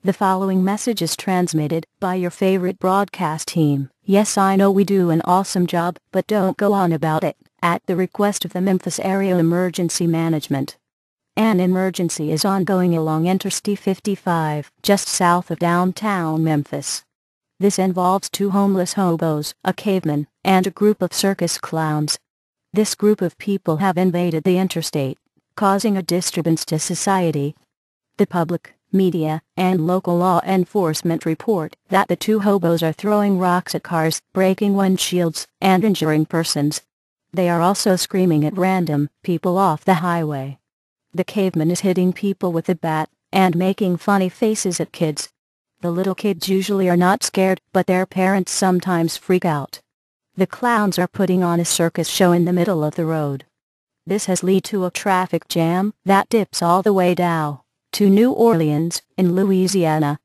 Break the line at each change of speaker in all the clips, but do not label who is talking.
The following message is transmitted by your favorite broadcast team. Yes, I know we do an awesome job, but don't go on about it. At the request of the Memphis Area Emergency Management. An emergency is ongoing along Interstate 55, just south of downtown Memphis. This involves two homeless hobos, a caveman, and a group of circus clowns. This group of people have invaded the interstate, causing a disturbance to society. The public, media, and local law enforcement report that the two hobos are throwing rocks at cars, breaking windshields, and injuring persons. They are also screaming at random people off the highway. The caveman is hitting people with a bat, and making funny faces at kids. The little kids usually are not scared, but their parents sometimes freak out. The clowns are putting on a circus show in the middle of the road. This has led to a traffic jam that dips all the way down to New Orleans, in Louisiana.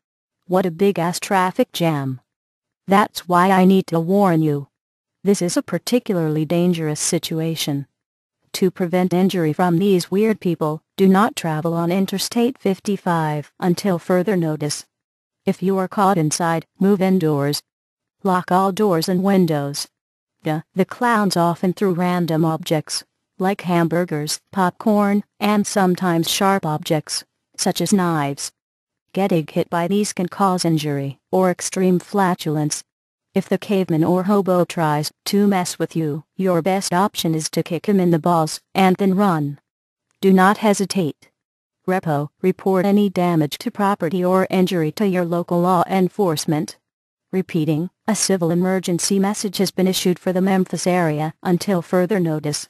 What a big-ass traffic jam. That's why I need to warn you. This is a particularly dangerous situation. To prevent injury from these weird people, do not travel on Interstate 55 until further notice. If you are caught inside, move indoors. Lock all doors and windows. The clowns often threw random objects, like hamburgers, popcorn, and sometimes sharp objects, such as knives. Getting hit by these can cause injury or extreme flatulence. If the caveman or hobo tries to mess with you, your best option is to kick him in the balls and then run. Do not hesitate. Report any damage to property or injury to your local law enforcement. Repeating, a civil emergency message has been issued for the Memphis area until further notice.